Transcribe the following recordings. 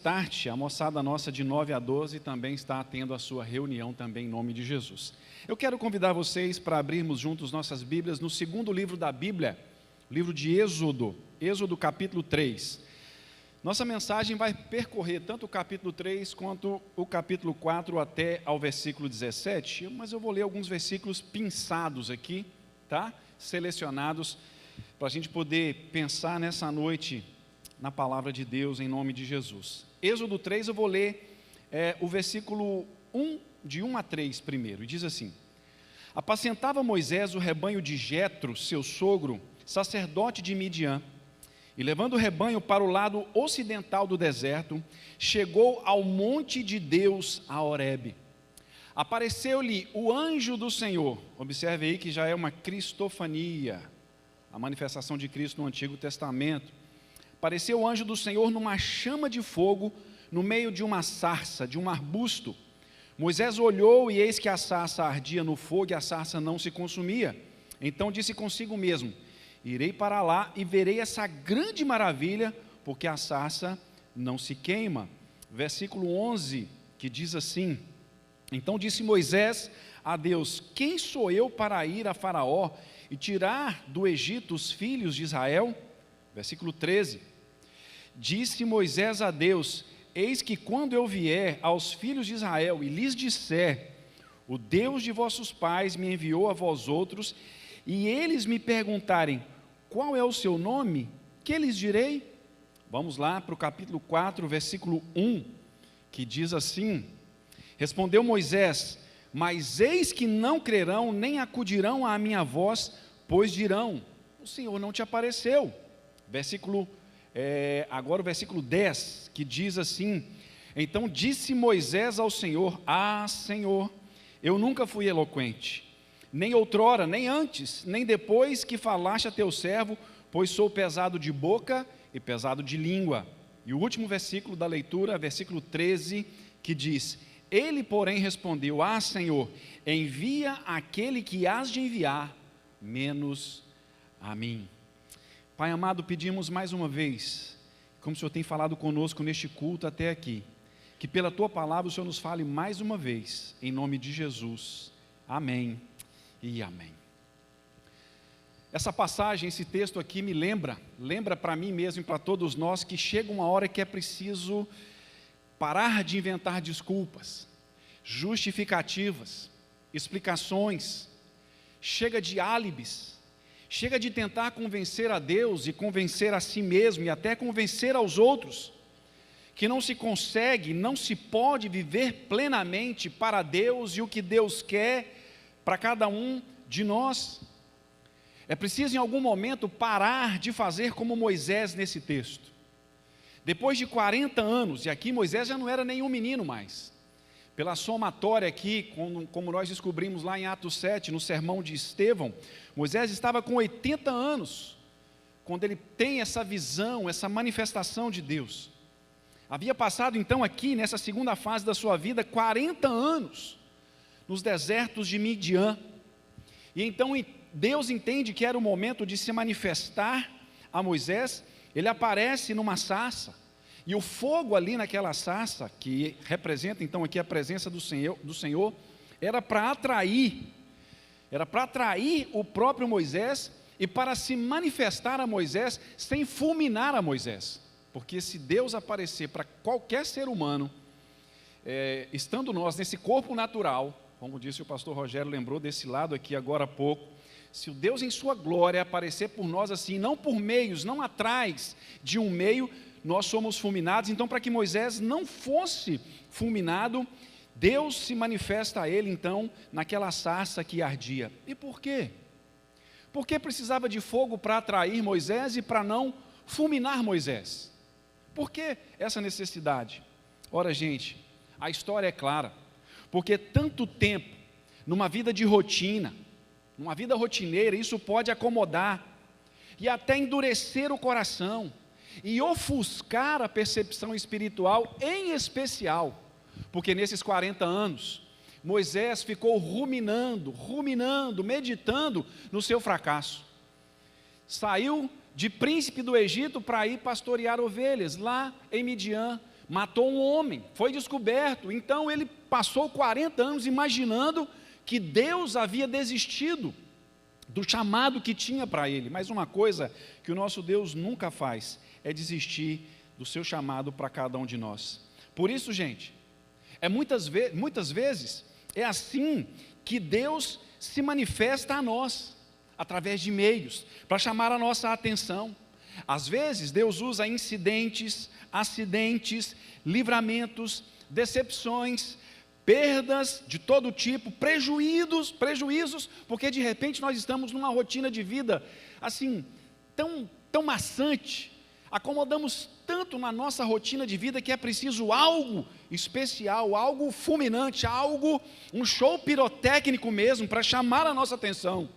Start, a moçada nossa de 9 a 12 também está tendo a sua reunião também em nome de Jesus. Eu quero convidar vocês para abrirmos juntos nossas Bíblias no segundo livro da Bíblia, o livro de Êxodo, Êxodo capítulo 3. Nossa mensagem vai percorrer tanto o capítulo 3 quanto o capítulo 4 até ao versículo 17, mas eu vou ler alguns versículos pinçados aqui, tá? Selecionados, para a gente poder pensar nessa noite na palavra de Deus em nome de Jesus. Êxodo 3, eu vou ler o versículo 1, de 1 a 3 primeiro, e diz assim: Apacentava Moisés o rebanho de Jetro, seu sogro, sacerdote de Midian, e levando o rebanho para o lado ocidental do deserto, chegou ao monte de Deus, a Horebe. Apareceu-lhe o anjo do Senhor. Observe aí que já é uma cristofania, a manifestação de Cristo no Antigo Testamento. Apareceu o anjo do Senhor numa chama de fogo, no meio de uma sarça, de um arbusto. Moisés olhou, e eis que a sarça ardia no fogo, e a sarça não se consumia. Então disse consigo mesmo: irei para lá e verei essa grande maravilha, porque a sarça não se queima. Versículo 11, que diz assim: Então disse Moisés a Deus: quem sou eu para ir a Faraó e tirar do Egito os filhos de Israel? Versículo 13, disse Moisés a Deus: eis que quando eu vier aos filhos de Israel e lhes disser, o Deus de vossos pais me enviou a vós outros, e eles me perguntarem, qual é o seu nome? Que lhes direi? Vamos lá para o capítulo 4, versículo 1, que diz assim: Respondeu Moisés: mas eis que não crerão, nem acudirão à minha voz, pois dirão, o Senhor não te apareceu. Agora o versículo 10, que diz assim: Então disse Moisés ao Senhor: ah, Senhor, eu nunca fui eloquente, nem outrora, nem antes, nem depois que falaste a teu servo, pois sou pesado de boca e pesado de língua. E o último versículo da leitura, versículo 13, que diz: Ele, porém, respondeu: ah, Senhor, envia aquele que hás de enviar, menos a mim. Pai amado, pedimos mais uma vez, como o Senhor tem falado conosco neste culto até aqui, que pela Tua palavra o Senhor nos fale mais uma vez, em nome de Jesus. Amém e amém. Essa passagem, esse texto aqui me lembra para mim mesmo e para todos nós, que chega uma hora que é preciso parar de inventar desculpas, justificativas, explicações, chega de álibis, chega de tentar convencer a Deus e convencer a si mesmo e até convencer aos outros, que não se consegue, não se pode viver plenamente para Deus e o que Deus quer para cada um de nós. É preciso em algum momento parar de fazer como Moisés nesse texto. Depois de 40 anos, e aqui Moisés já não era nenhum menino mais, pela somatória aqui, como nós descobrimos lá em Atos 7, no sermão de Estevão, Moisés estava com 80 anos, quando ele tem essa visão, essa manifestação de Deus. Havia passado então aqui, nessa segunda fase da sua vida, 40 anos, nos desertos de Midian. E então Deus entende que era o momento de se manifestar a Moisés. Ele aparece numa sarça, e o fogo ali naquela sarça, que representa então aqui a presença do Senhor, era para atrair o próprio Moisés, e para se manifestar a Moisés, sem fulminar a Moisés, porque se Deus aparecer para qualquer ser humano, estando nós nesse corpo natural, como disse o pastor Rogério, lembrou desse lado aqui agora há pouco, se o Deus em sua glória aparecer por nós assim, não por meios, não atrás de um meio, nós somos fulminados. Então, para que Moisés não fosse fulminado, Deus se manifesta a ele então, naquela sarça que ardia. E por quê? Porque precisava de fogo para atrair Moisés e para não fulminar Moisés. Por que essa necessidade? Ora, gente, a história é clara, porque tanto tempo, numa vida de rotina, numa vida rotineira, isso pode acomodar e até endurecer o coração e ofuscar a percepção espiritual, em especial, porque nesses 40 anos, Moisés ficou ruminando, meditando no seu fracasso. Saiu de príncipe do Egito para ir pastorear ovelhas lá em Midian, matou um homem, foi descoberto. Então ele passou 40 anos imaginando que Deus havia desistido do chamado que tinha para ele. Mas uma coisa que o nosso Deus nunca faz é desistir do seu chamado para cada um de nós. Por isso, gente, muitas vezes é assim que Deus se manifesta a nós, através de meios, para chamar a nossa atenção. Às vezes Deus usa incidentes, acidentes, livramentos, decepções, perdas de todo tipo, prejuízos, porque de repente nós estamos numa rotina de vida assim, tão maçante, acomodamos tanto na nossa rotina de vida que é preciso algo especial, algo fulminante, um show pirotécnico mesmo, para chamar a nossa atenção,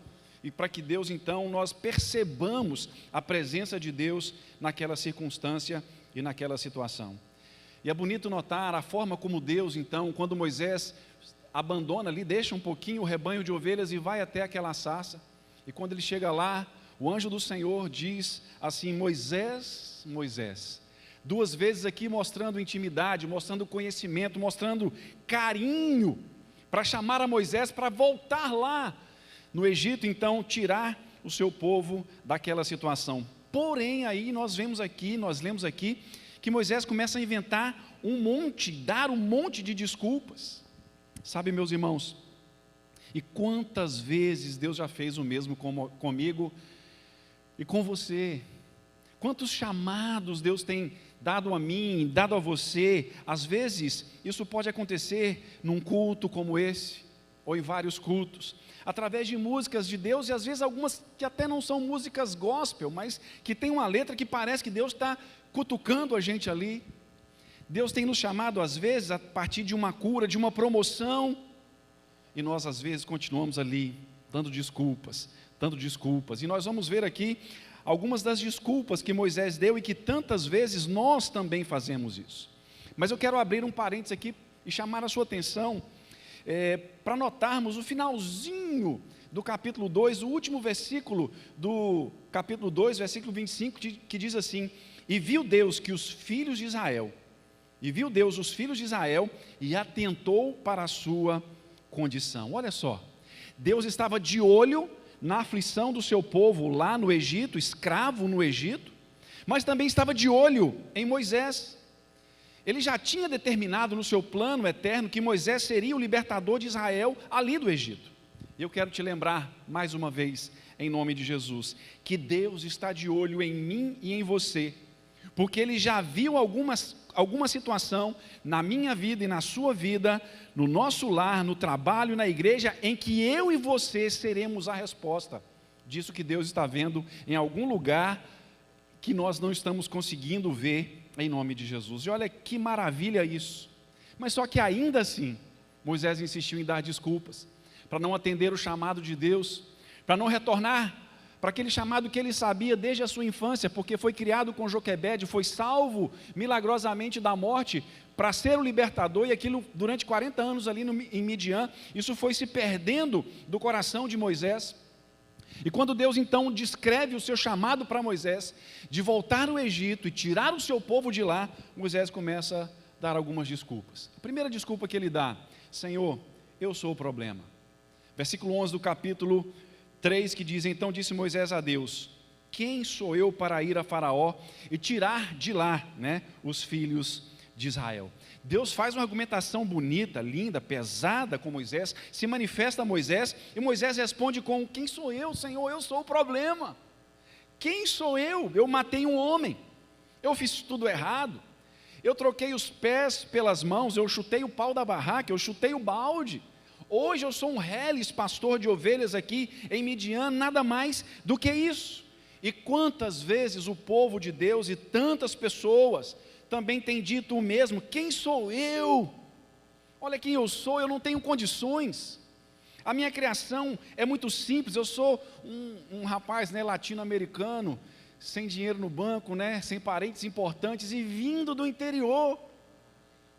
e para que Deus, então, nós percebamos a presença de Deus naquela circunstância e naquela situação. E é bonito notar a forma como Deus, então, quando Moisés abandona ali, deixa um pouquinho o rebanho de ovelhas e vai até aquela sarça, e quando ele chega lá, o anjo do Senhor diz assim: Moisés, Moisés, 2 vezes aqui mostrando intimidade, mostrando conhecimento, mostrando carinho, para chamar a Moisés para voltar lá no Egito, então, tirar o seu povo daquela situação. Porém, aí nós lemos aqui, que Moisés começa a inventar dar um monte de desculpas. Sabe, meus irmãos, e quantas vezes Deus já fez o mesmo comigo e com você? Quantos chamados Deus tem dado a mim, dado a você? Às vezes, isso pode acontecer num culto como esse, ou em vários cultos, através de músicas de Deus, e às vezes algumas que até não são músicas gospel, mas que tem uma letra que parece que Deus está cutucando a gente ali. Deus tem nos chamado às vezes a partir de uma cura, de uma promoção, e nós às vezes continuamos ali, dando desculpas, e nós vamos ver aqui algumas das desculpas que Moisés deu, e que tantas vezes nós também fazemos isso. Mas eu quero abrir um parênteses aqui e chamar a sua atenção, para notarmos o finalzinho do capítulo 2, o último versículo do capítulo 2, versículo 25, que diz assim: e viu Deus os filhos de Israel, e atentou para a sua condição. Olha só, Deus estava de olho na aflição do seu povo lá no Egito, escravo no Egito, mas também estava de olho em Moisés. Ele já tinha determinado no seu plano eterno que Moisés seria o libertador de Israel ali do Egito. E eu quero te lembrar mais uma vez, em nome de Jesus, que Deus está de olho em mim e em você, porque Ele já viu alguma situação na minha vida e na sua vida, no nosso lar, no trabalho, na igreja, em que eu e você seremos a resposta disso que Deus está vendo em algum lugar que nós não estamos conseguindo ver, em nome de Jesus. E olha que maravilha isso. Mas só que ainda assim, Moisés insistiu em dar desculpas, para não atender o chamado de Deus, para não retornar para aquele chamado que ele sabia desde a sua infância, porque foi criado com Joquebede, foi salvo milagrosamente da morte, para ser o libertador, e aquilo durante 40 anos ali em Midian, isso foi se perdendo do coração de Moisés. E quando Deus então descreve o seu chamado para Moisés, de voltar ao Egito e tirar o seu povo de lá, Moisés começa a dar algumas desculpas. A primeira desculpa que ele dá: Senhor, eu sou o problema. Versículo 11 do capítulo 3, que diz: então disse Moisés a Deus: quem sou eu para ir a Faraó e tirar de lá, os filhos de Israel? Deus faz uma argumentação bonita, linda, pesada com Moisés, se manifesta a Moisés, e Moisés responde com: quem sou eu, Senhor? Eu sou o problema. Quem sou eu? Eu matei um homem, eu fiz tudo errado, eu troquei os pés pelas mãos, eu chutei o pau da barraca, eu chutei o balde. Hoje eu sou um reles pastor de ovelhas aqui em Midian, nada mais do que isso. E quantas vezes o povo de Deus e tantas pessoas também têm dito o mesmo: quem sou eu? Olha quem eu sou, eu não tenho condições. A minha criação é muito simples, eu sou um rapaz latino-americano, sem dinheiro no banco, sem parentes importantes e vindo do interior.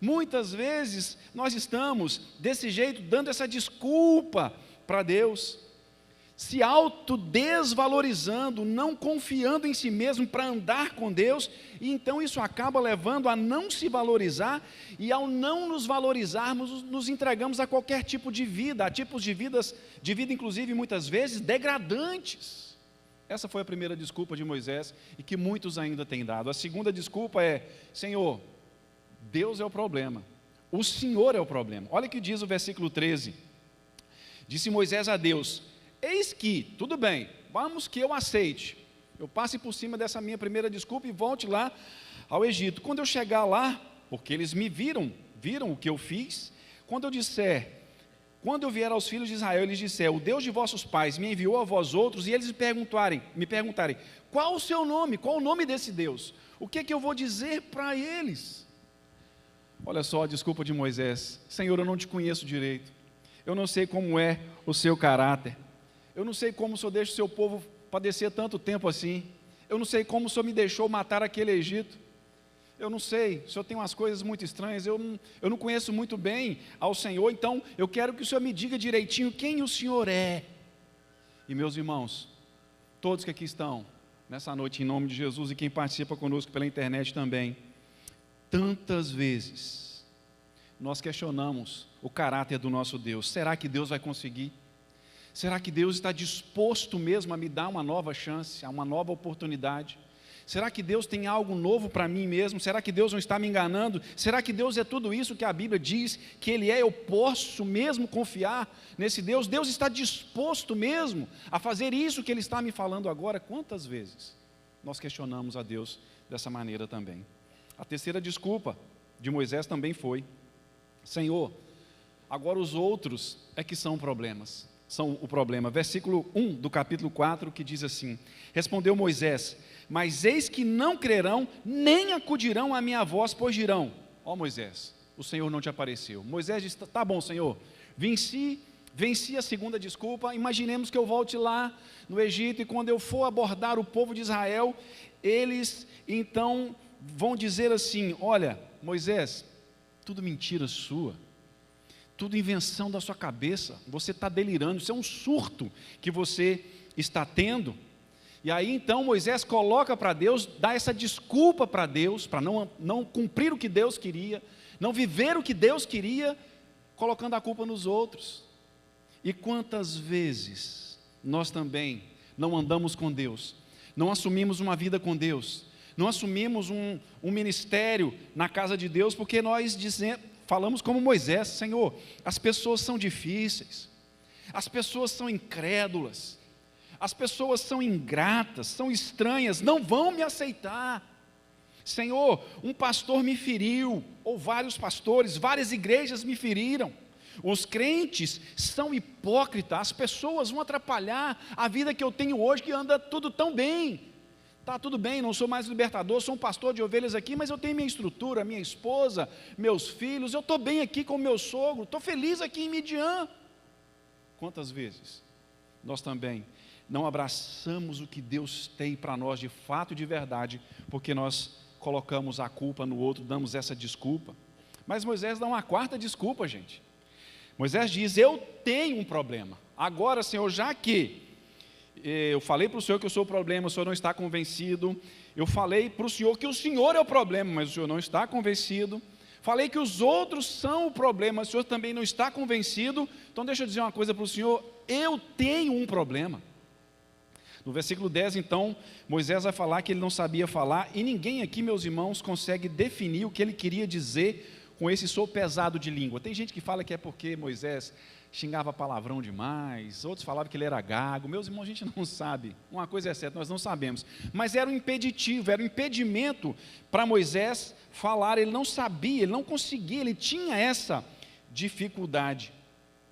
Muitas vezes nós estamos desse jeito, dando essa desculpa para Deus. se autodesvalorizando, não confiando em si mesmo para andar com Deus, e então isso acaba levando a não se valorizar, e ao não nos valorizarmos, nos entregamos a qualquer tipo de vida, a tipos de vida inclusive muitas vezes degradantes. Essa foi a primeira desculpa de Moisés, e que muitos ainda têm dado. A segunda desculpa é: Senhor, Deus é o problema, o Senhor é o problema. Olha o que diz o versículo 13, disse Moisés a Deus: eis que, tudo bem, vamos que eu aceite, eu passe por cima dessa minha primeira desculpa e volte lá ao Egito. Quando eu chegar lá, porque eles me viram o que eu fiz, quando eu vier aos filhos de Israel, eles disser: o Deus de vossos pais me enviou a vós outros, e eles me perguntarem, qual o seu nome, qual o nome desse Deus? O que é que eu vou dizer para eles? Olha só a desculpa de Moisés: Senhor, eu não te conheço direito, eu não sei como é o seu caráter, eu não sei como o Senhor deixa o seu povo padecer tanto tempo assim, eu não sei como o Senhor me deixou matar aquele Egito, eu não sei, o Senhor tem umas coisas muito estranhas, eu não conheço muito bem ao Senhor, então eu quero que o Senhor me diga direitinho quem o Senhor é. E meus irmãos, todos que aqui estão nessa noite, em nome de Jesus, e quem participa conosco pela internet também, tantas vezes nós questionamos o caráter do nosso Deus. Será que Deus vai conseguir? Será que Deus está disposto mesmo a me dar uma nova chance, a uma nova oportunidade? Será que Deus tem algo novo para mim mesmo? Será que Deus não está me enganando? Será que Deus é tudo isso que a Bíblia diz que Ele é? Eu posso mesmo confiar nesse Deus? Deus está disposto mesmo a fazer isso que Ele está me falando agora? Quantas vezes nós questionamos a Deus dessa maneira também? A terceira desculpa de Moisés também foi: Senhor, agora os outros é que são o problema. Versículo 1 do capítulo 4, que diz assim: respondeu Moisés: mas eis que não crerão, nem acudirão à minha voz, pois dirão: ó Moisés, o Senhor não te apareceu. Moisés disse: tá bom, Senhor, venci a segunda desculpa, imaginemos que eu volte lá no Egito, e quando eu for abordar o povo de Israel, eles então vão dizer assim: olha, Moisés, tudo mentira sua, tudo invenção da sua cabeça, você está delirando, isso é um surto que você está tendo. E aí então Moisés coloca para Deus, dá essa desculpa para Deus, para não cumprir o que Deus queria, não viver o que Deus queria, colocando a culpa nos outros. E quantas vezes nós também não andamos com Deus, não assumimos uma vida com Deus, não assumimos um ministério na casa de Deus, porque nós falamos como Moisés: Senhor, as pessoas são difíceis, as pessoas são incrédulas, as pessoas são ingratas, são estranhas, não vão me aceitar. Senhor, um pastor me feriu, ou vários pastores, várias igrejas me feriram. Os crentes são hipócritas, as pessoas vão atrapalhar a vida que eu tenho hoje, que anda tudo tão bem. Está tudo bem, não sou mais libertador, sou um pastor de ovelhas aqui, mas eu tenho minha estrutura, minha esposa, meus filhos, eu estou bem aqui com o meu sogro, estou feliz aqui em Midian. Quantas vezes nós também não abraçamos o que Deus tem para nós de fato e de verdade, porque nós colocamos a culpa no outro, damos essa desculpa. Mas Moisés dá uma quarta desculpa, gente. Moisés diz: eu tenho um problema, agora, Senhor, já que eu falei para o Senhor que eu sou o problema, o Senhor não está convencido, eu falei para o Senhor que o Senhor é o problema, mas o Senhor não está convencido, falei que os outros são o problema, mas o Senhor também não está convencido, então deixa eu dizer uma coisa para o Senhor: eu tenho um problema. No versículo 10, então, Moisés vai falar que ele não sabia falar, e ninguém aqui, meus irmãos, consegue definir o que ele queria dizer com esse sou pesado de língua. Tem gente que fala que é porque Moisés xingava palavrão demais, outros falavam que ele era gago. Meus irmãos, a gente não sabe, uma coisa é certa, nós não sabemos, mas era um impeditivo, era um impedimento para Moisés falar. Ele não sabia, ele não conseguia, ele tinha essa dificuldade.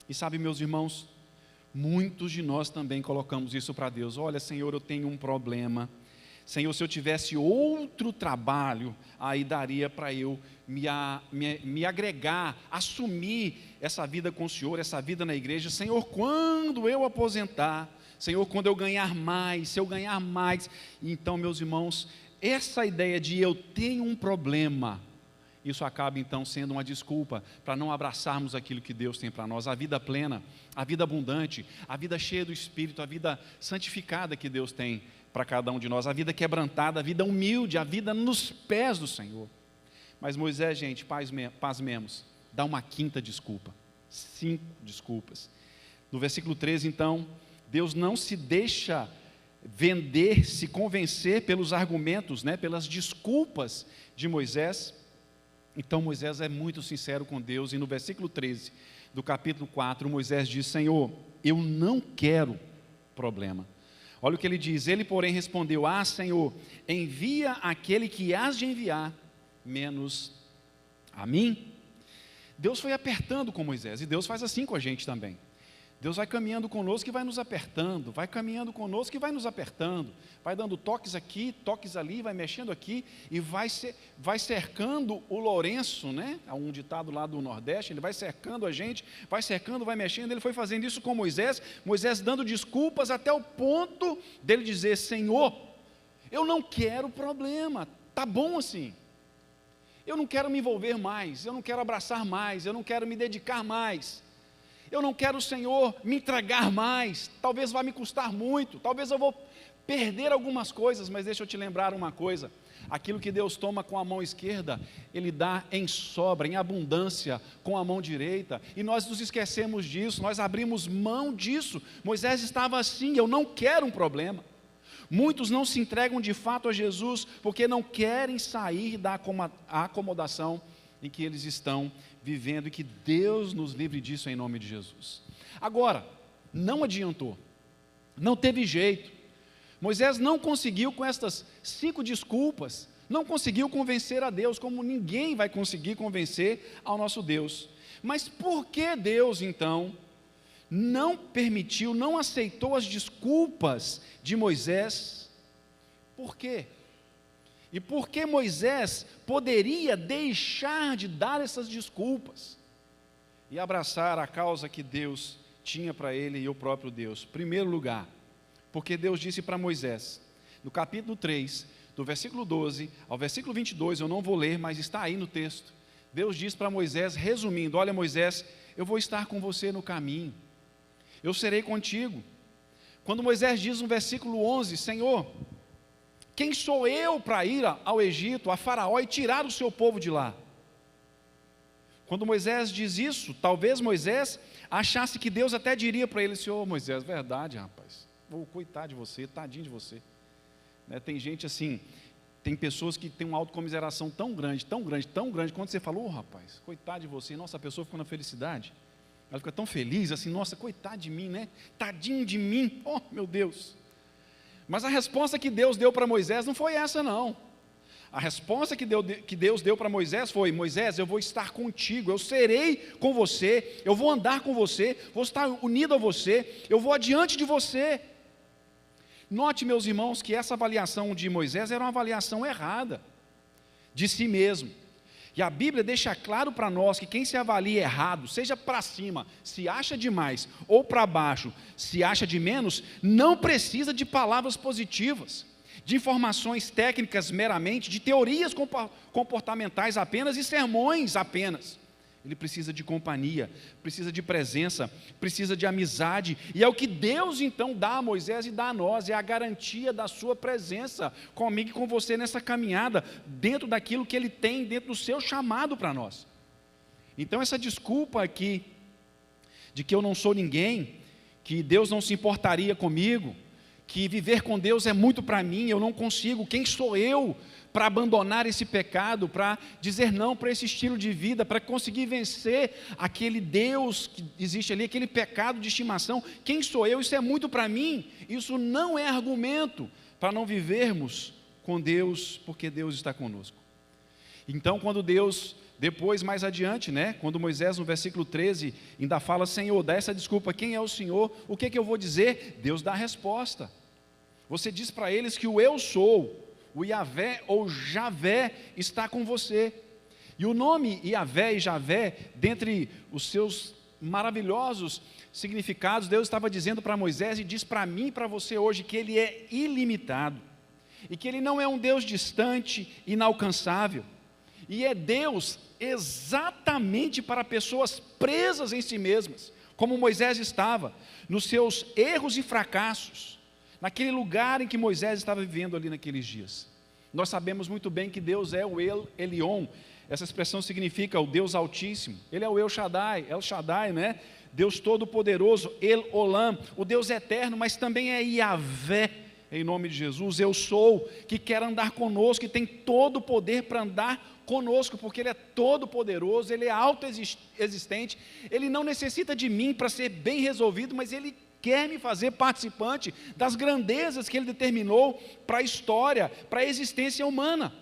E sabe, meus irmãos, muitos de nós também colocamos isso para Deus: olha, Senhor, eu tenho um problema, Senhor, se eu tivesse outro trabalho, aí daria para eu me agregar, assumir essa vida com o Senhor, essa vida na igreja. Senhor, quando eu aposentar, Senhor, quando eu ganhar mais, se eu ganhar mais. Então, meus irmãos, essa ideia de eu tenho um problema, isso acaba então sendo uma desculpa para não abraçarmos aquilo que Deus tem para nós, a vida plena, a vida abundante, a vida cheia do Espírito, a vida santificada que Deus tem para cada um de nós, a vida quebrantada, a vida humilde, a vida nos pés do Senhor. Mas Moisés, gente, pasmemos, dá uma quinta desculpa, 5 desculpas. No versículo 13, então, Deus não se deixa vender, se convencer pelos argumentos, pelas desculpas de Moisés. Então Moisés é muito sincero com Deus, e no versículo 13 do capítulo 4, Moisés diz: Senhor, eu não quero problema. Olha o que ele diz: ele porém respondeu: Senhor, envia aquele que hás de enviar, menos a mim. Deus foi apertando com Moisés, e Deus faz assim com a gente também. Deus vai caminhando conosco e vai nos apertando, vai caminhando conosco e vai nos apertando, vai dando toques aqui, toques ali, vai mexendo aqui, e vai cercando o Lourenço, há um ditado lá do Nordeste, ele vai cercando a gente, vai cercando, vai mexendo. Ele foi fazendo isso com Moisés dando desculpas até o ponto dele dizer: Senhor, eu não quero problema, está bom assim, eu não quero me envolver mais, eu não quero abraçar mais, eu não quero me dedicar mais, eu não quero, Senhor, me entregar mais, talvez vá me custar muito, talvez eu vou perder algumas coisas, mas deixa eu te lembrar uma coisa: aquilo que Deus toma com a mão esquerda, Ele dá em sobra, em abundância, com a mão direita, e nós nos esquecemos disso, nós abrimos mão disso. Moisés estava assim: eu não quero um problema. Muitos não se entregam de fato a Jesus, porque não querem sair da acomodação em que eles estão vivendo, e que Deus nos livre disso em nome de Jesus. Agora, não adiantou, não teve jeito. Moisés não conseguiu, com estas 5 desculpas, não conseguiu convencer a Deus, como ninguém vai conseguir convencer ao nosso Deus. Mas por que Deus então não permitiu, não aceitou as desculpas de Moisés? Por quê? E por que Moisés poderia deixar de dar essas desculpas e abraçar a causa que Deus tinha para ele e o próprio Deus? Primeiro lugar, porque Deus disse para Moisés, no capítulo 3, do versículo 12 ao versículo 22, eu não vou ler, mas está aí no texto. Deus diz para Moisés, resumindo: olha, Moisés, eu vou estar com você no caminho, eu serei contigo. Quando Moisés diz no versículo 11, Senhor, quem sou eu para ir ao Egito, a Faraó, e tirar o seu povo de lá? Quando Moisés diz isso, talvez Moisés achasse que Deus até diria para ele: Senhor, Moisés, verdade, rapaz, vou coitado de você, tadinho de você. Tem gente assim, tem pessoas que têm uma autocomiseração tão grande, quando você fala: rapaz, coitado de você, nossa, a pessoa ficou na felicidade, ela fica tão feliz, assim, nossa, coitado de mim, tadinho de mim, oh meu Deus. Mas a resposta que Deus deu para Moisés não foi essa, não. A resposta que Deus deu para Moisés foi: Moisés, eu vou estar contigo, eu serei com você, eu vou andar com você, vou estar unido a você, eu vou adiante de você. Note, meus irmãos, que essa avaliação de Moisés era uma avaliação errada de si mesmo. E a Bíblia deixa claro para nós que quem se avalia errado, seja para cima, se acha demais, ou para baixo, se acha de menos, não precisa de palavras positivas, de informações técnicas meramente, de teorias comportamentais apenas e sermões apenas. Ele precisa de companhia, precisa de presença, precisa de amizade, e é o que Deus então dá a Moisés e dá a nós, é a garantia da sua presença comigo e com você nessa caminhada, dentro daquilo que Ele tem, dentro do seu chamado para nós. Então essa desculpa aqui, de que eu não sou ninguém, que Deus não se importaria comigo, que viver com Deus é muito para mim, eu não consigo, quem sou eu para abandonar esse pecado, para dizer não para esse estilo de vida, para conseguir vencer aquele Deus que existe ali, aquele pecado de estimação? Quem sou eu? Isso é muito para mim. Isso não é argumento para não vivermos com Deus, porque Deus está conosco. Então, quando Deus, depois mais adiante, quando Moisés no versículo 13 ainda fala: Senhor, dá essa desculpa, quem é o Senhor? O que eu vou dizer? Deus dá a resposta. Você diz para eles que o eu sou, o Yahvé ou Javé está com você. E o nome Yahvé e Javé, dentre os seus maravilhosos significados, Deus estava dizendo para Moisés e diz para mim e para você hoje que Ele é ilimitado, e que Ele não é um Deus distante, inalcançável, E é Deus exatamente para pessoas presas em si mesmas, como Moisés estava, nos seus erros e fracassos, naquele lugar em que Moisés estava vivendo ali naqueles dias. Nós sabemos muito bem que Deus é o El Elyon. Essa expressão significa o Deus Altíssimo. Ele é o El Shaddai, né? Deus Todo-Poderoso, El Olam, o Deus Eterno, mas também é Yahvé, em nome de Jesus. Eu sou, que quer andar conosco, que tem todo o poder para andar conosco, porque Ele é todo-poderoso, Ele é autoexistente, Ele não necessita de mim para ser bem resolvido, mas Ele quer me fazer participante das grandezas que Ele determinou para a história, para a existência humana.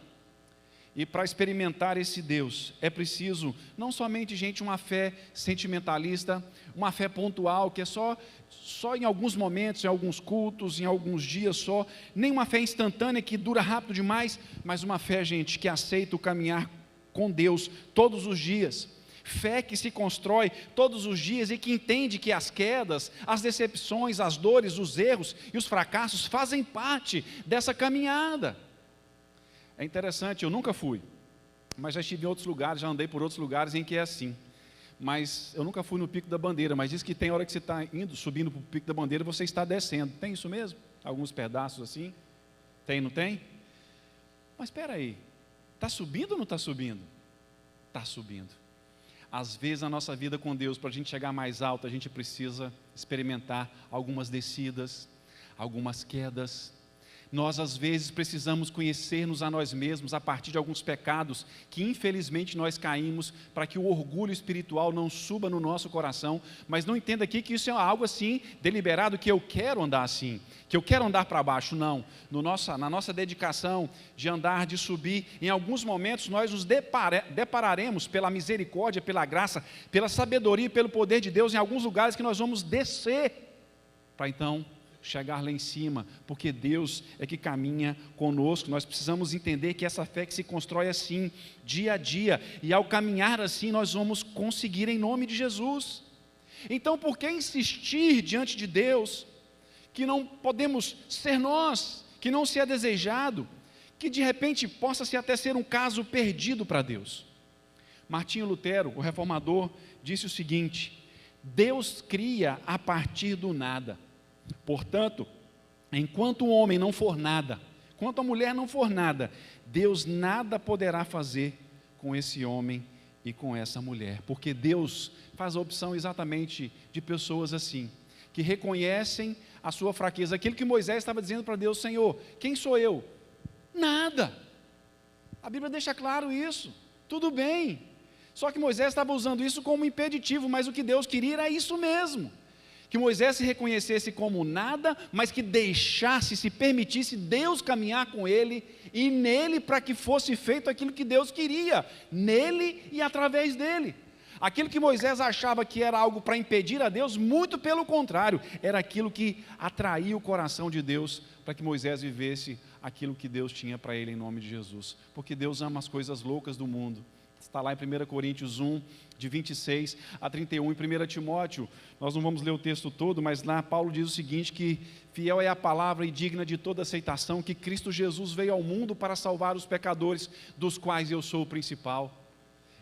E para experimentar esse Deus, é preciso não somente, gente, uma fé sentimentalista, uma fé pontual, que é só em alguns momentos, em alguns cultos, em alguns dias só, nem uma fé instantânea que dura rápido demais, mas uma fé, gente, que aceita o caminhar com Deus todos os dias. Fé que se constrói todos os dias e que entende que as quedas, as decepções, as dores, os erros e os fracassos fazem parte dessa caminhada. É interessante, eu nunca fui, mas já estive em outros lugares, já andei por outros lugares em que é assim. Mas eu nunca fui no Pico da Bandeira, mas diz que tem hora que você está subindo para o Pico da Bandeira, você está descendo. Tem isso mesmo? Alguns pedaços assim? Tem, não tem? Mas espera aí, está subindo ou não está subindo? Está subindo. Às vezes, na nossa vida com Deus, para a gente chegar mais alto, a gente precisa experimentar algumas descidas, algumas quedas. Nós, às vezes, precisamos conhecer-nos a nós mesmos a partir de alguns pecados que, infelizmente, nós caímos, para que o orgulho espiritual não suba no nosso coração. Mas não entenda aqui que isso é algo assim, deliberado, que eu quero andar assim, que eu quero andar para baixo. Não. Na nossa dedicação de andar, de subir, em alguns momentos nós nos depararemos pela misericórdia, pela graça, pela sabedoria e pelo poder de Deus, em alguns lugares que nós vamos descer, para então chegar lá em cima, porque Deus é que caminha conosco. Nós precisamos entender que essa fé que se constrói assim, dia a dia, e ao caminhar assim nós vamos conseguir em nome de Jesus. Então, por que insistir diante de Deus, que não podemos ser nós, que não se é desejado, que de repente possa até ser um caso perdido para Deus? Martinho Lutero, o reformador, disse o seguinte: Deus cria a partir do nada. Portanto, enquanto o homem não for nada, enquanto a mulher não for nada, Deus nada poderá fazer com esse homem e com essa mulher, porque Deus faz a opção exatamente de pessoas assim, que reconhecem a sua fraqueza. Aquilo que Moisés estava dizendo para Deus: Senhor, quem sou eu? Nada. A Bíblia deixa claro isso. Tudo bem. Só que Moisés estava usando isso como impeditivo, mas o que Deus queria era isso mesmo. Que Moisés se reconhecesse como nada, mas que deixasse, se permitisse Deus caminhar com ele e nele, para que fosse feito aquilo que Deus queria, nele e através dele. Aquilo que Moisés achava que era algo para impedir a Deus, muito pelo contrário, era aquilo que atraía o coração de Deus, para que Moisés vivesse aquilo que Deus tinha para ele em nome de Jesus. Porque Deus ama as coisas loucas do mundo. Está lá em 1 Coríntios 1, de 26 a 31, em 1 Timóteo, nós não vamos ler o texto todo, mas lá Paulo diz o seguinte, que fiel é a palavra e digna de toda aceitação, que Cristo Jesus veio ao mundo para salvar os pecadores, dos quais eu sou o principal.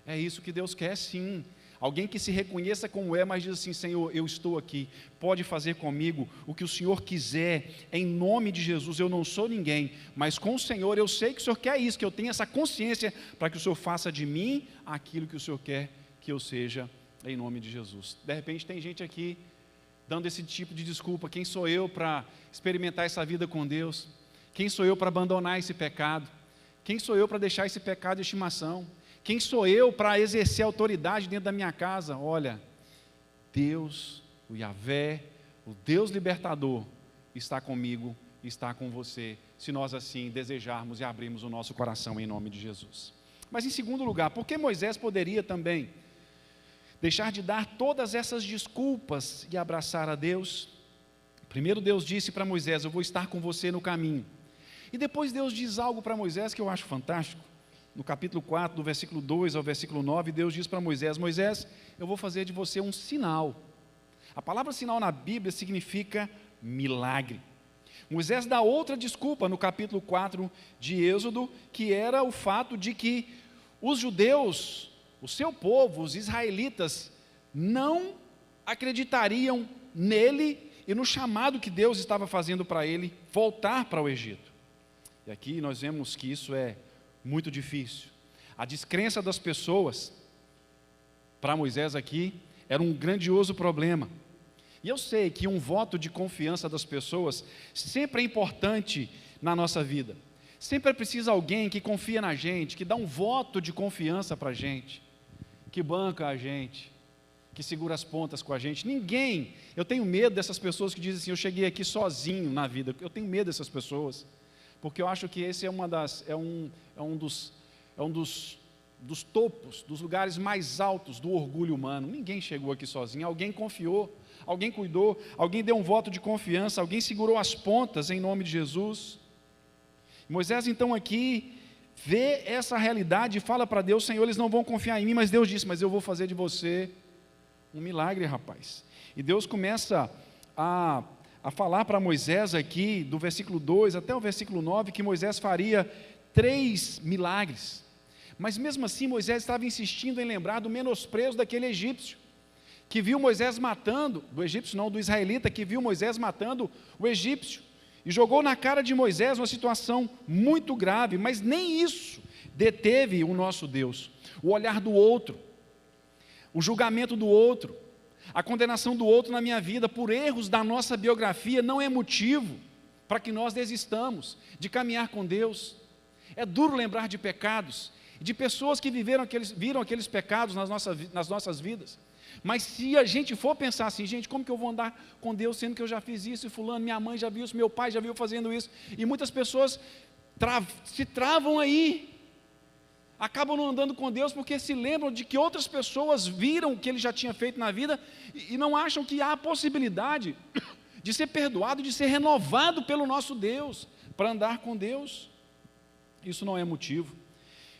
É isso que Deus quer, sim. Alguém que se reconheça como é, mas diz assim: Senhor, eu estou aqui, pode fazer comigo o que o Senhor quiser, em nome de Jesus. Eu não sou ninguém, mas com o Senhor eu sei que o Senhor quer isso, que eu tenha essa consciência, para que o Senhor faça de mim aquilo que o Senhor quer que eu seja, em nome de Jesus. De repente tem gente aqui dando esse tipo de desculpa: quem sou eu para experimentar essa vida com Deus? Quem sou eu para abandonar esse pecado? Quem sou eu para deixar esse pecado de estimação? Quem sou eu para exercer autoridade dentro da minha casa? Olha, Deus, o Yahvé, o Deus libertador, está comigo, está com você, se nós assim desejarmos e abrirmos o nosso coração em nome de Jesus. Mas em segundo lugar, por que Moisés poderia também deixar de dar todas essas desculpas e abraçar a Deus? Primeiro Deus disse para Moisés: eu vou estar com você no caminho. E depois Deus diz algo para Moisés que eu acho fantástico. No capítulo 4, do versículo 2 ao versículo 9, Deus diz para Moisés: Moisés, eu vou fazer de você um sinal. A palavra sinal na Bíblia significa milagre. Moisés dá outra desculpa no capítulo 4 de Êxodo, que era o fato de que Os judeus, o seu povo, os israelitas, não acreditariam nele e no chamado que Deus estava fazendo para ele voltar para o Egito. E aqui nós vemos que isso é muito difícil. A descrença das pessoas, para Moisés aqui, era um grandioso problema. E eu sei que um voto de confiança das pessoas sempre é importante na nossa vida. Sempre é preciso alguém que confia na gente, que dá um voto de confiança para a gente, que banca a gente, que segura as pontas com a gente. Ninguém, eu tenho medo dessas pessoas que dizem assim, eu cheguei aqui sozinho na vida. Eu tenho medo dessas pessoas, porque eu acho que esse é um dos topos, dos lugares mais altos do orgulho humano. Ninguém chegou aqui sozinho, alguém confiou, alguém cuidou, alguém deu um voto de confiança, alguém segurou as pontas em nome de Jesus. Moisés então aqui vê essa realidade e fala para Deus, Senhor, eles não vão confiar em mim, mas Deus disse, mas eu vou fazer de você um milagre, rapaz. E Deus começa a falar para Moisés aqui, do versículo 2 até o versículo 9, que Moisés faria 3 milagres. Mas mesmo assim Moisés estava insistindo em lembrar do menosprezo daquele egípcio, que viu Moisés matando, do egípcio não, do israelita, que viu Moisés matando o egípcio, e jogou na cara de Moisés uma situação muito grave, mas nem isso deteve o nosso Deus. O olhar do outro, o julgamento do outro, a condenação do outro na minha vida por erros da nossa biografia não é motivo para que nós desistamos de caminhar com Deus. É duro lembrar de pecados, de pessoas que viram aqueles pecados nas nossas vidas. Mas se a gente for pensar assim, gente, como que eu vou andar com Deus, sendo que eu já fiz isso, e fulano, minha mãe já viu isso, meu pai já viu fazendo isso, e muitas pessoas se travam aí, acabam não andando com Deus, porque se lembram de que outras pessoas viram o que ele já tinha feito na vida, e não acham que há a possibilidade de ser perdoado, de ser renovado pelo nosso Deus, para andar com Deus. Isso não é motivo.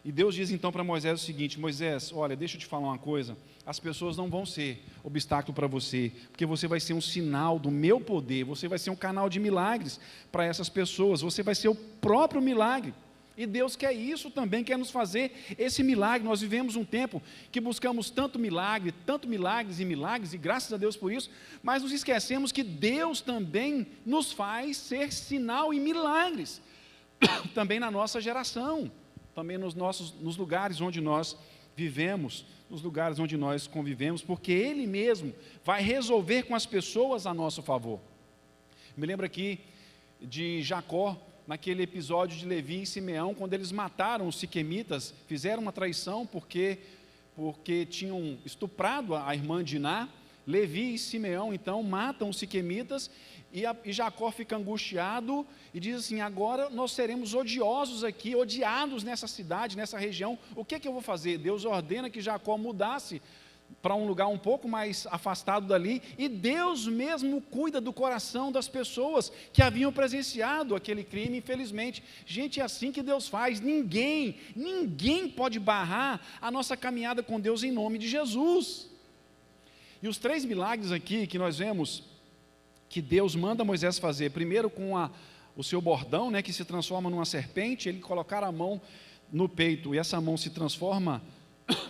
E Deus diz então para Moisés o seguinte, Moisés, olha, deixa eu te falar uma coisa, as pessoas não vão ser obstáculo para você, porque você vai ser um sinal do meu poder, você vai ser um canal de milagres para essas pessoas, você vai ser o próprio milagre. E Deus quer isso também, quer nos fazer esse milagre. Nós vivemos um tempo que buscamos tanto milagres, e graças a Deus por isso, mas nos esquecemos que Deus também nos faz ser sinal e milagres, também na nossa geração, também nos lugares onde nós vivemos, nos lugares onde nós convivemos, porque Ele mesmo vai resolver com as pessoas a nosso favor. Me lembro aqui de Jacó, naquele episódio de Levi e Simeão, quando eles mataram os siquemitas, fizeram uma traição porque tinham estuprado a irmã Diná. Levi e Simeão então matam os siquemitas, e Jacó fica angustiado e diz assim, agora nós seremos odiosos aqui, odiados nessa cidade, nessa região, o que eu vou fazer? Deus ordena que Jacó mudasse para um lugar um pouco mais afastado dali, e Deus mesmo cuida do coração das pessoas que haviam presenciado aquele crime, infelizmente. Gente, é assim que Deus faz. Ninguém pode barrar a nossa caminhada com Deus em nome de Jesus. E os 3 milagres aqui que nós vemos que Deus manda Moisés fazer, primeiro com o seu bordão, que se transforma numa serpente, ele colocar a mão no peito, e essa mão se transforma,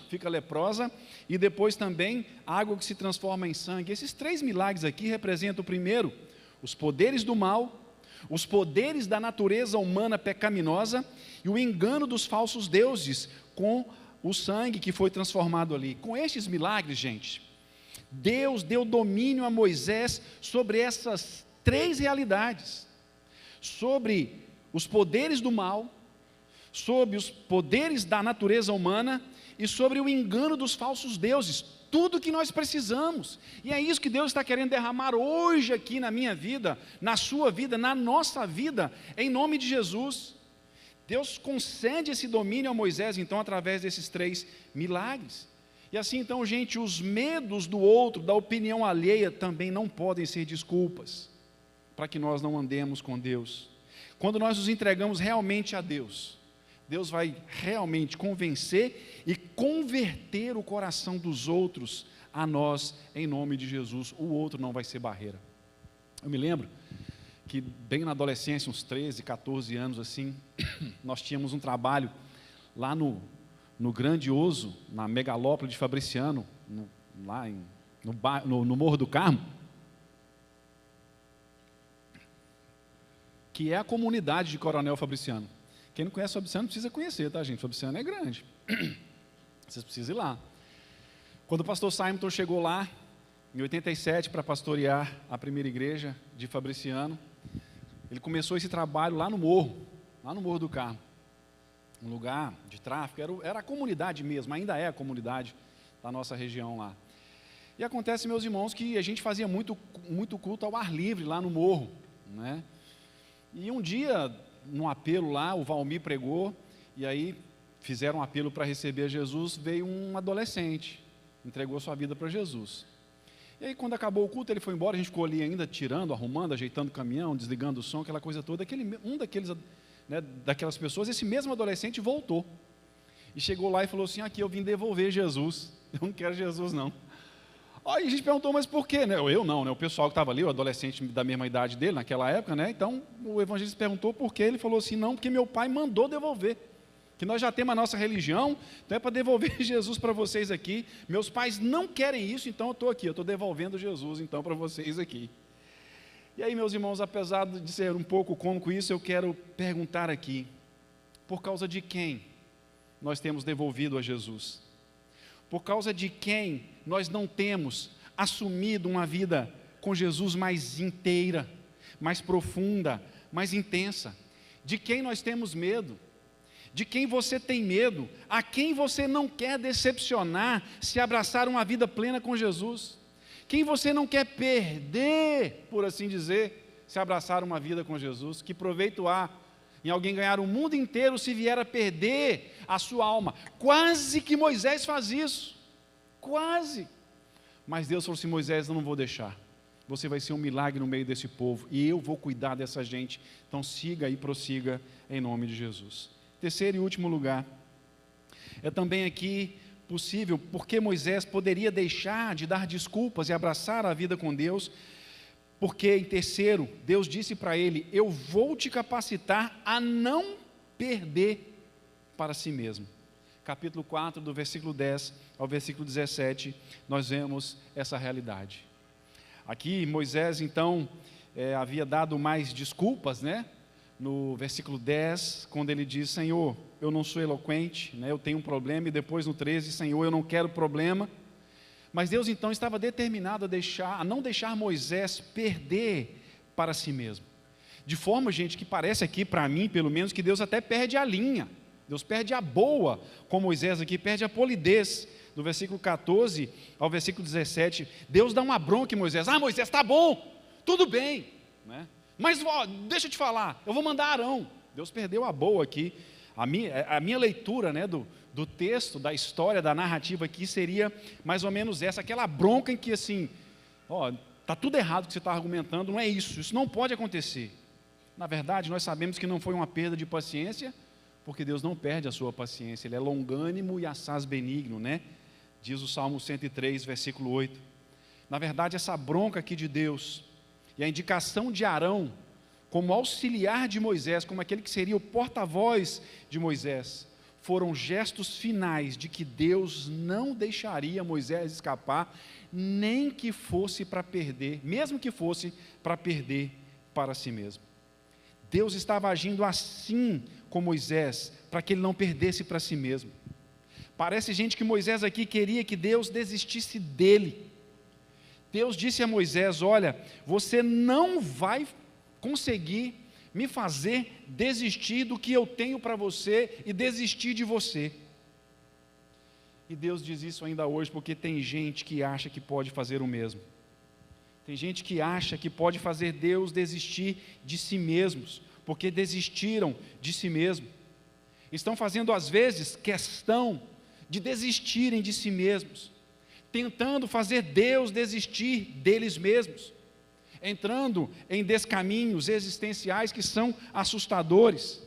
fica leprosa, e depois também água que se transforma em sangue. Esses 3 milagres aqui representam, primeiro, os poderes do mal, os poderes da natureza humana pecaminosa, e o engano dos falsos deuses com o sangue que foi transformado ali. Com estes milagres, gente, Deus deu domínio a Moisés sobre essas 3 realidades, sobre os poderes do mal, sobre os poderes da natureza humana e sobre o engano dos falsos deuses, tudo que nós precisamos. E é isso que Deus está querendo derramar hoje aqui na minha vida, na sua vida, na nossa vida, em nome de Jesus. Deus concede esse domínio a Moisés então através desses 3 milagres. E assim então, gente, os medos do outro, da opinião alheia, também não podem ser desculpas para que nós não andemos com Deus. Quando nós nos entregamos realmente a Deus, Deus vai realmente convencer e converter o coração dos outros a nós, em nome de Jesus. O outro não vai ser barreira. Eu me lembro que bem na adolescência, uns 13, 14 anos assim, nós tínhamos um trabalho lá no no grandioso, na megalópole de Fabriciano, no Morro do Carmo, que é a comunidade de Coronel Fabriciano. Quem não conhece Fabriciano precisa conhecer, tá, gente? Fabriciano é grande. Vocês precisam ir lá. Quando o pastor Simon chegou lá, em 87, para pastorear a primeira igreja de Fabriciano, ele começou esse trabalho lá no Morro do Carmo. Um lugar de tráfico, era a comunidade mesmo, ainda é a comunidade da nossa região lá. E acontece, meus irmãos, que a gente fazia muito culto ao ar livre lá no morro, né? E um dia, num apelo lá, o Valmir pregou, e aí fizeram um apelo para receber Jesus, veio um adolescente, entregou sua vida para Jesus. E aí, quando acabou o culto, ele foi embora, a gente ficou ali ainda tirando, arrumando, ajeitando o caminhão, desligando o som, aquela coisa toda. Daquelas pessoas, esse mesmo adolescente voltou. E chegou lá e falou assim: aqui eu vim devolver Jesus, eu não quero Jesus não. Aí a gente perguntou, mas por quê? Eu não, né? O pessoal que estava ali, o adolescente da mesma idade dele, naquela época, né? Então o evangelista perguntou por quê, ele falou assim: não, porque meu pai mandou devolver, que nós já temos a nossa religião, então é para devolver Jesus para vocês aqui, meus pais não querem isso, então eu estou aqui, eu estou devolvendo Jesus então para vocês aqui. E aí, meus irmãos, apesar de ser um pouco cômico isso, eu quero perguntar aqui, por causa de quem nós temos devolvido a Jesus? Por causa de quem nós não temos assumido uma vida com Jesus mais inteira, mais profunda, mais intensa? De quem nós temos medo? De quem você tem medo? A quem você não quer decepcionar se abraçar uma vida plena com Jesus? Quem você não quer perder, por assim dizer, se abraçar uma vida com Jesus? Que proveito há em alguém ganhar o mundo inteiro se vier a perder a sua alma? Quase que Moisés faz isso, quase. Mas Deus falou assim: Moisés, eu não vou deixar, você vai ser um milagre no meio desse povo, e eu vou cuidar dessa gente, então siga e prossiga em nome de Jesus. Terceiro e último lugar, é também aqui possível, porque Moisés poderia deixar de dar desculpas e abraçar a vida com Deus, porque em terceiro, Deus disse para ele: eu vou te capacitar a não perder para si mesmo. Capítulo 4, do versículo 10 ao versículo 17, nós vemos essa realidade. Aqui Moisés então havia dado mais desculpas, né? No versículo 10, quando ele diz: Senhor, eu não sou eloquente, né? Eu tenho um problema. E depois no 13, Senhor, eu não quero problema. Mas Deus então estava determinado a não deixar Moisés perder para si mesmo. De forma, gente, que parece aqui, para mim pelo menos, que Deus até perde a linha. Deus perde a boa com Moisés aqui, perde a polidez. Do versículo 14 ao versículo 17, Deus dá uma bronca em Moisés: Moisés, está bom, tudo bem, né? Mas deixa eu te falar, eu vou mandar Arão. Deus perdeu a boa aqui. A minha leitura, né, do texto, da história, da narrativa aqui seria mais ou menos essa, aquela bronca em que assim, está tudo errado que você está argumentando, não é isso não pode acontecer. Na verdade, nós sabemos que não foi uma perda de paciência, porque Deus não perde a sua paciência, Ele é longânimo e assaz benigno, né? Diz o Salmo 103, versículo 8. Na verdade, essa bronca aqui de Deus, e a indicação de Arão como auxiliar de Moisés, como aquele que seria o porta-voz de Moisés, foram gestos finais de que Deus não deixaria Moisés escapar, nem que fosse para perder, mesmo que fosse para perder para si mesmo. Deus estava agindo assim com Moisés, para que ele não perdesse para si mesmo. Parece, gente, que Moisés aqui queria que Deus desistisse dele. Deus disse a Moisés: olha, você não vai conseguir me fazer desistir do que eu tenho para você e desistir de você. E Deus diz isso ainda hoje, porque tem gente que acha que pode fazer o mesmo. Tem gente que acha que pode fazer Deus desistir de si mesmos, porque desistiram de si mesmo. Estão fazendo às vezes questão de desistirem de si mesmos, tentando fazer Deus desistir deles mesmos, entrando em descaminhos existenciais que são assustadores.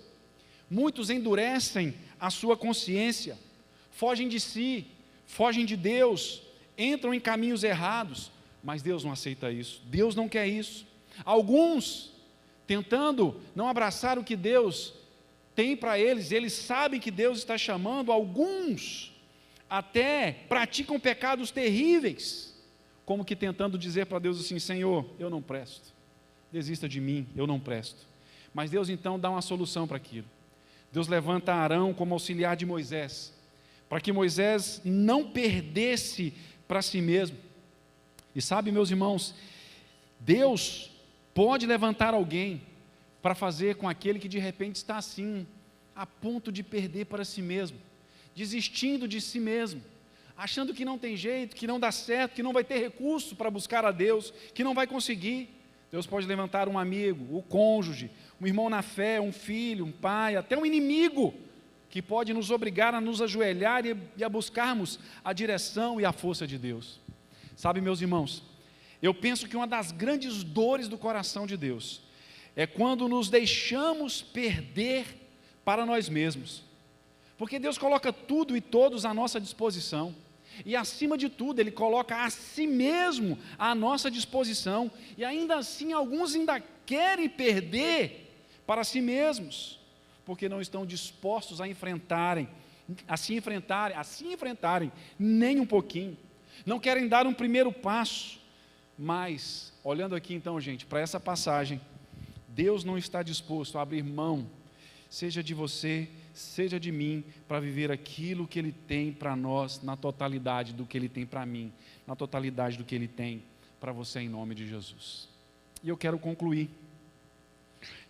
Muitos endurecem a sua consciência, fogem de si, fogem de Deus, entram em caminhos errados, mas Deus não aceita isso, Deus não quer isso. Alguns, tentando não abraçar o que Deus tem para eles sabem que Deus está chamando, alguns até praticam pecados terríveis, como que tentando dizer para Deus assim: Senhor, eu não presto, desista de mim, eu não presto. Mas Deus então dá uma solução para aquilo. Deus levanta Arão como auxiliar de Moisés, para que Moisés não perdesse para si mesmo. E sabe, meus irmãos, Deus pode levantar alguém para fazer com aquele que de repente está assim, a ponto de perder para si mesmo, desistindo de si mesmo, achando que não tem jeito, que não dá certo, que não vai ter recurso para buscar a Deus, que não vai conseguir. Deus pode levantar um amigo, o cônjuge, um irmão na fé, um filho, um pai, até um inimigo, que pode nos obrigar a nos ajoelhar e a buscarmos a direção e a força de Deus. Sabe, meus irmãos, eu penso que uma das grandes dores do coração de Deus é quando nos deixamos perder para nós mesmos, porque Deus coloca tudo e todos à nossa disposição, e acima de tudo Ele coloca a si mesmo à nossa disposição, e ainda assim alguns ainda querem perder para si mesmos, porque não estão dispostos a se enfrentarem nem um pouquinho, não querem dar um primeiro passo. Mas, olhando aqui então, gente, para essa passagem, Deus não está disposto a abrir mão, seja de você, seja de mim, para viver aquilo que Ele tem para nós, na totalidade do que Ele tem para mim, na totalidade do que Ele tem para você, em nome de Jesus. E eu quero concluir,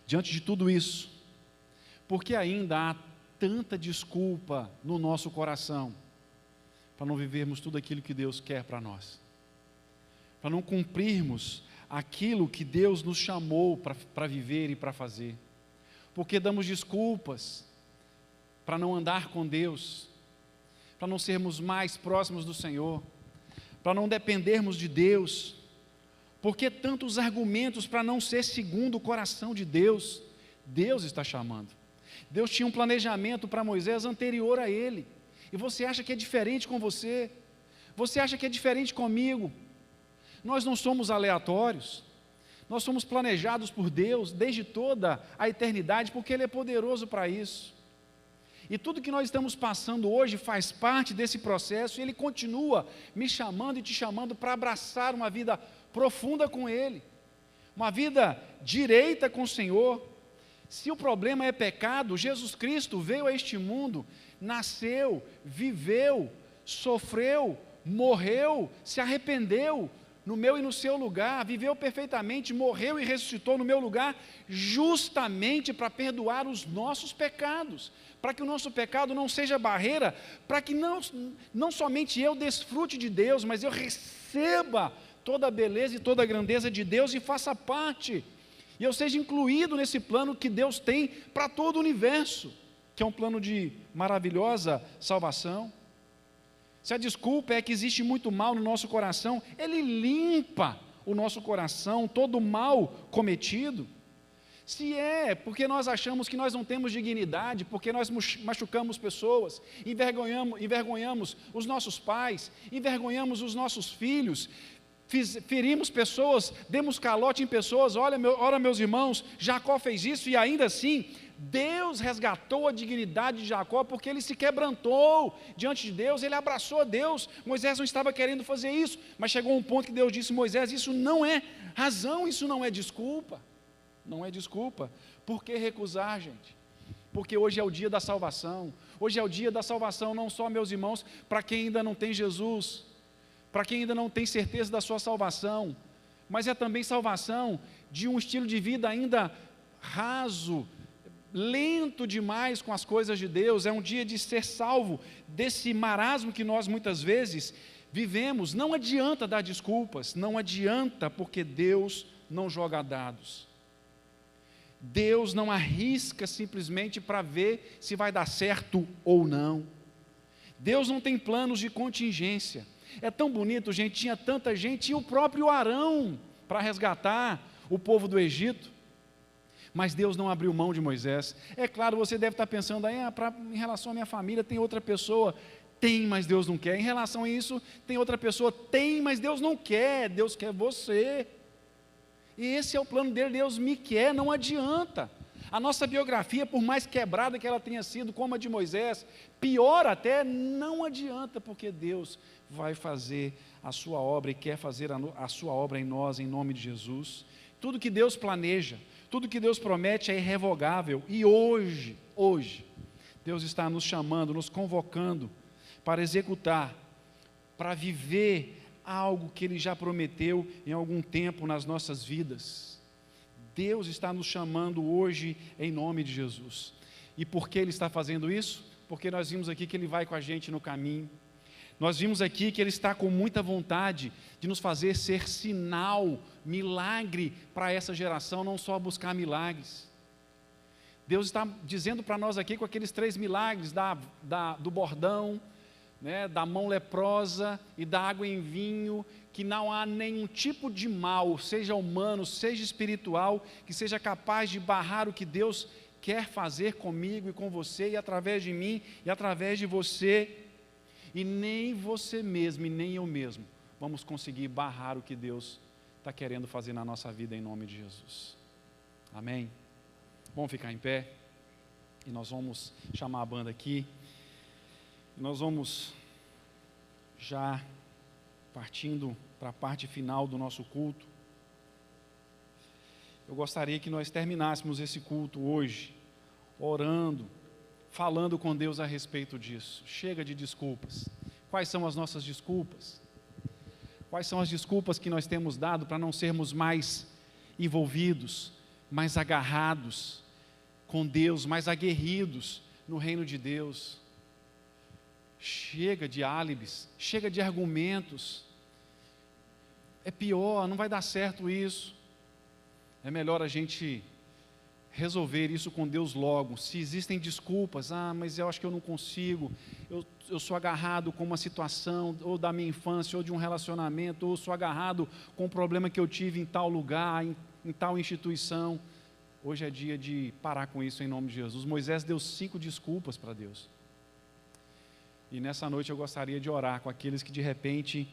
diante de tudo isso, porque ainda há tanta desculpa no nosso coração, para não vivermos tudo aquilo que Deus quer para nós, para não cumprirmos aquilo que Deus nos chamou para viver e para fazer, porque damos desculpas para não andar com Deus, para não sermos mais próximos do Senhor, para não dependermos de Deus, porque tantos argumentos para não ser segundo o coração de Deus. Deus está chamando, Deus tinha um planejamento para Moisés anterior a ele, e você acha que é diferente com você? Você acha que é diferente comigo? Nós não somos aleatórios, nós somos planejados por Deus desde toda a eternidade, porque Ele é poderoso para isso. E tudo que nós estamos passando hoje faz parte desse processo, e Ele continua me chamando e te chamando para abraçar uma vida profunda com Ele, uma vida direita com o Senhor. Se o problema é pecado, Jesus Cristo veio a este mundo, nasceu, viveu, sofreu, morreu, se arrependeu no meu e no seu lugar, viveu perfeitamente, morreu e ressuscitou no meu lugar, justamente para perdoar os nossos pecados, para que o nosso pecado não seja barreira, para que não somente eu desfrute de Deus, mas eu receba toda a beleza e toda a grandeza de Deus e faça parte, e eu seja incluído nesse plano que Deus tem para todo o universo, que é um plano de maravilhosa salvação. Se a desculpa é que existe muito mal no nosso coração, Ele limpa o nosso coração, todo o mal cometido. Se é porque nós achamos que nós não temos dignidade, porque nós machucamos pessoas, envergonhamos os nossos pais, envergonhamos os nossos filhos, ferimos pessoas, demos calote em pessoas, ora meus irmãos, Jacó fez isso e ainda assim, Deus resgatou a dignidade de Jacó, porque ele se quebrantou diante de Deus, ele abraçou a Deus. Moisés não estava querendo fazer isso, mas chegou um ponto que Deus disse: Moisés, isso não é razão, isso não é desculpa, não é desculpa. Por que recusar, gente? Porque hoje é o dia da salvação, hoje é o dia da salvação, não só, meus irmãos, para quem ainda não tem Jesus, para quem ainda não tem certeza da sua salvação, mas é também salvação de um estilo de vida ainda raso, lento demais com as coisas de Deus. É um dia de ser salvo desse marasmo que nós muitas vezes vivemos. Não adianta dar desculpas, não adianta, porque Deus não joga dados. Deus não arrisca simplesmente para ver se vai dar certo ou não. Deus não tem planos de contingência. É tão bonito, gente, tinha tanta gente, tinha o próprio Arão para resgatar o povo do Egito, mas Deus não abriu mão de Moisés. É claro, você deve estar pensando, em relação à minha família tem outra pessoa, tem, mas Deus não quer. Em relação a isso, tem outra pessoa, tem, mas Deus não quer, Deus quer você. E esse é o plano dele, Deus me quer, não adianta. A nossa biografia, por mais quebrada que ela tenha sido, como a de Moisés, pior até, não adianta, porque Deus vai fazer a sua obra e quer fazer a sua obra em nós, em nome de Jesus. Tudo que Deus planeja, tudo que Deus promete é irrevogável. E hoje, Deus está nos chamando, nos convocando para executar, para viver algo que Ele já prometeu em algum tempo nas nossas vidas. Deus está nos chamando hoje em nome de Jesus. E por que Ele está fazendo isso? Porque nós vimos aqui que Ele vai com a gente no caminho. Nós vimos aqui que Ele está com muita vontade de nos fazer ser sinal, milagre para essa geração, não só buscar milagres. Deus está dizendo para nós aqui com aqueles 3 milagres do bordão, né, da mão leprosa e da água em vinho, que não há nenhum tipo de mal, seja humano, seja espiritual, que seja capaz de barrar o que Deus quer fazer comigo e com você, e através de mim, e através de você, e nem você mesmo, e nem eu mesmo, vamos conseguir barrar o que Deus está querendo fazer na nossa vida, em nome de Jesus. Amém? Vamos ficar em pé, e nós vamos chamar a banda aqui. Nós vamos já partindo para a parte final do nosso culto. Eu gostaria que nós terminássemos esse culto hoje, orando, falando com Deus a respeito disso. Chega de desculpas. Quais são as nossas desculpas? Quais são as desculpas que nós temos dado para não sermos mais envolvidos, mais agarrados com Deus, mais aguerridos no reino de Deus? Chega de álibis, chega de argumentos. É pior, não vai dar certo isso. É melhor a gente resolver isso com Deus logo. Se existem desculpas, mas eu acho que eu não consigo, eu sou agarrado com uma situação, ou da minha infância, ou de um relacionamento, ou sou agarrado com um problema que eu tive em tal lugar, em tal instituição. Hoje é dia de parar com isso em nome de Jesus. Moisés deu 5 desculpas para Deus. E nessa noite eu gostaria de orar com aqueles que de repente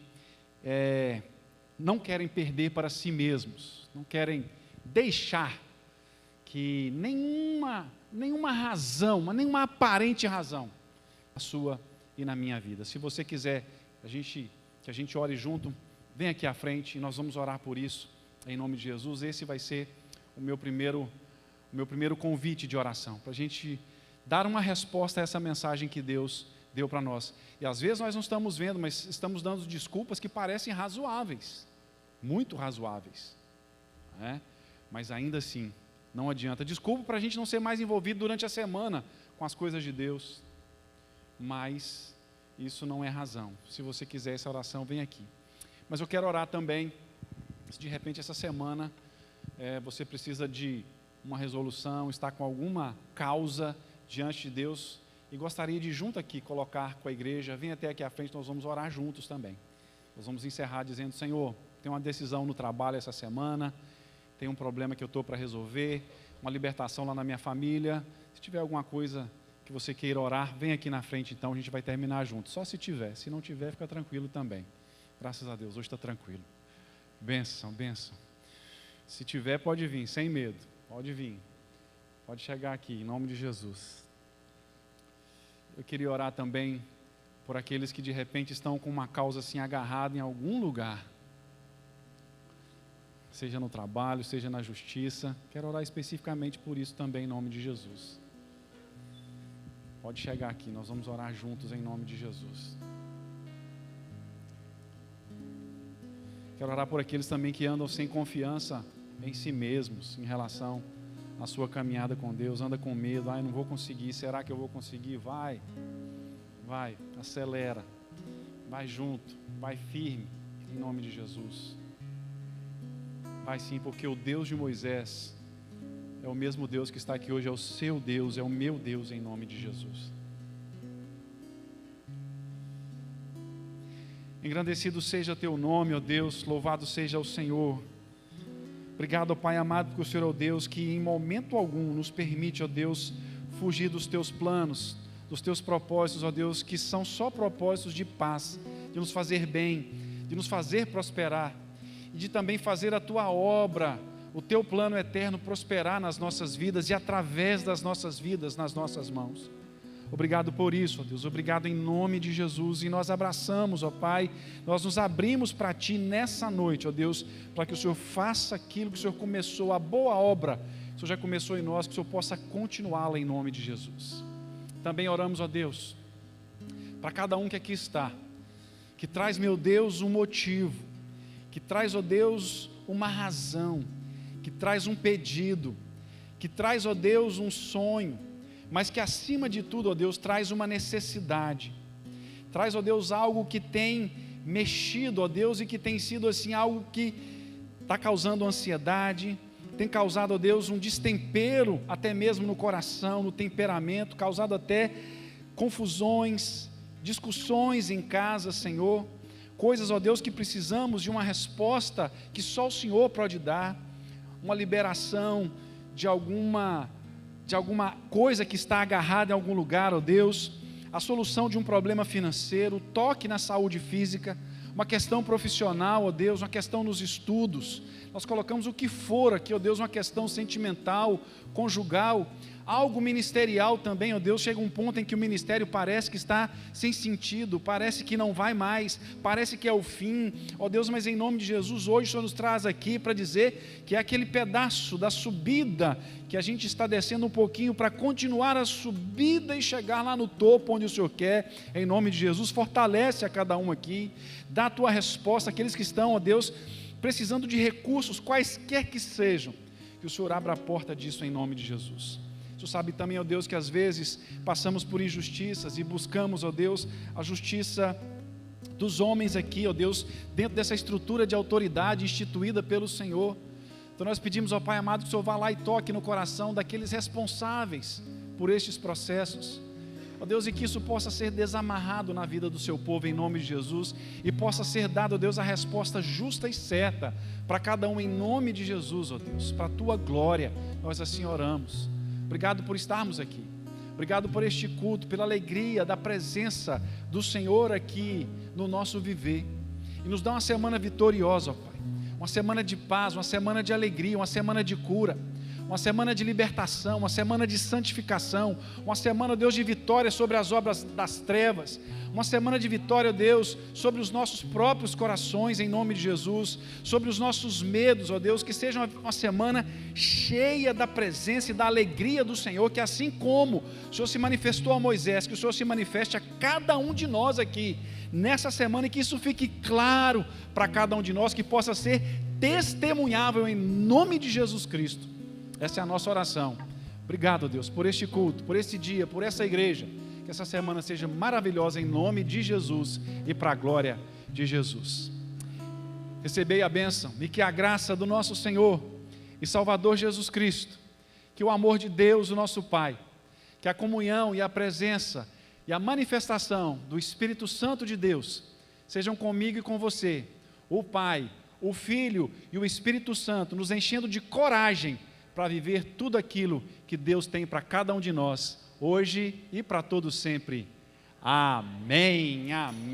não querem perder para si mesmos, não querem deixar que nenhuma razão, nenhuma aparente razão, na sua e na minha vida. Se você quiser que a gente ore junto, vem aqui à frente e nós vamos orar por isso, em nome de Jesus. Esse vai ser o meu primeiro convite de oração, para a gente dar uma resposta a essa mensagem que Deus deu para nós. E às vezes nós não estamos vendo, mas estamos dando desculpas que parecem razoáveis, muito razoáveis, né? Mas ainda assim, não adianta. Desculpa para a gente não ser mais envolvido durante a semana com as coisas de Deus, mas isso não é razão. Se você quiser essa oração, vem aqui. Mas eu quero orar também, se de repente essa semana você precisa de uma resolução, está com alguma causa diante de Deus, e gostaria de junto aqui colocar com a igreja, vem até aqui à frente, nós vamos orar juntos também. Nós vamos encerrar dizendo: Senhor, tem uma decisão no trabalho essa semana, tem um problema que eu estou para resolver, uma libertação lá na minha família. Se tiver alguma coisa que você queira orar, vem aqui na frente então, a gente vai terminar junto. Só se tiver, se não tiver, fica tranquilo também. Graças a Deus, hoje está tranquilo. Bênção, bênção. Se tiver, pode vir, sem medo, pode vir. Pode chegar aqui, em nome de Jesus. Eu queria orar também por aqueles que de repente estão com uma causa assim agarrada em algum lugar, seja no trabalho, seja na justiça. Quero orar especificamente por isso também em nome de Jesus. Pode chegar aqui, nós vamos orar juntos em nome de Jesus. Quero orar por aqueles também que andam sem confiança em si mesmos, em relação à sua caminhada com Deus, anda com medo: não vou conseguir, será que eu vou conseguir? Vai, acelera, vai junto, vai firme, em nome de Jesus. Vai sim, porque o Deus de Moisés é o mesmo Deus que está aqui hoje, é o seu Deus, é o meu Deus, em nome de Jesus. Engrandecido seja teu nome, ó Deus, louvado seja o Senhor. Obrigado, ó Pai amado, porque o Senhor é o Deus que em momento algum nos permite, ó Deus, fugir dos teus planos, dos teus propósitos, ó Deus, que são só propósitos de paz, de nos fazer bem, de nos fazer prosperar, e de também fazer a tua obra o teu plano eterno prosperar nas nossas vidas e através das nossas vidas, nas nossas mãos. Obrigado por isso, ó Deus, obrigado em nome de Jesus, e nós abraçamos, ó Pai, nós nos abrimos para Ti nessa noite, ó Deus, para que o Senhor faça aquilo que o Senhor começou, a boa obra, que o Senhor já começou em nós, que o Senhor possa continuá-la em nome de Jesus. Também oramos, ó Deus, para cada um que aqui está, que traz, meu Deus, um motivo, que traz, ó Deus, uma razão, que traz um pedido, que traz, ó Deus, um sonho, mas que acima de tudo, ó Deus, traz uma necessidade, traz, ó Deus, algo que tem mexido, ó Deus, e que tem sido assim, algo que está causando ansiedade, tem causado, ó Deus, um destempero, até mesmo no coração, no temperamento, causado até confusões, discussões em casa, Senhor, coisas, ó Deus, que precisamos de uma resposta que só o Senhor pode dar, uma liberação de alguma coisa que está agarrada em algum lugar, ó Deus, a solução de um problema financeiro, toque na saúde física, uma questão profissional, ó Deus, uma questão nos estudos, nós colocamos o que for aqui, ó Deus, uma questão sentimental, conjugal, algo ministerial também, ó Deus, chega um ponto em que o ministério parece que está sem sentido, parece que não vai mais, parece que é o fim, ó Deus, mas em nome de Jesus, hoje o Senhor nos traz aqui para dizer que é aquele pedaço da subida, que a gente está descendo um pouquinho para continuar a subida e chegar lá no topo onde o Senhor quer, em nome de Jesus, fortalece a cada um aqui, dá a tua resposta àqueles que estão, ó Deus, precisando de recursos, quaisquer que sejam, que o Senhor abra a porta disso em nome de Jesus. O Senhor sabe também, ó Deus, que às vezes passamos por injustiças e buscamos, ó Deus, a justiça dos homens aqui, ó Deus, dentro dessa estrutura de autoridade instituída pelo Senhor. Então nós pedimos ao Pai amado que o Senhor vá lá e toque no coração daqueles responsáveis por estes processos, ó Deus, e que isso possa ser desamarrado na vida do seu povo em nome de Jesus, e possa ser dado, ó Deus, a resposta justa e certa para cada um em nome de Jesus, ó Deus, para a tua glória, nós assim oramos. Obrigado por estarmos aqui, obrigado por este culto, pela alegria da presença do Senhor aqui no nosso viver, e nos dá uma semana vitoriosa, ó Pai, uma semana de paz, uma semana de alegria, uma semana de cura, uma semana de libertação, uma semana de santificação, uma semana, Deus, de vitória sobre as obras das trevas, uma semana de vitória, Deus, sobre os nossos próprios corações, em nome de Jesus, sobre os nossos medos, ó Deus, que seja uma semana cheia da presença e da alegria do Senhor, que assim como o Senhor se manifestou a Moisés, que o Senhor se manifeste a cada um de nós aqui, nessa semana, e que isso fique claro para cada um de nós, que possa ser testemunhável em nome de Jesus Cristo. Essa é a nossa oração. Obrigado, Deus, por este culto, por este dia, por essa igreja, que essa semana seja maravilhosa em nome de Jesus e para a glória de Jesus. Recebei a bênção e que a graça do nosso Senhor e Salvador Jesus Cristo, que o amor de Deus, o nosso Pai, que a comunhão e a presença e a manifestação do Espírito Santo de Deus sejam comigo e com você, o Pai, o Filho e o Espírito Santo, nos enchendo de coragem para viver tudo aquilo que Deus tem para cada um de nós, hoje e para todos sempre. Amém, amém.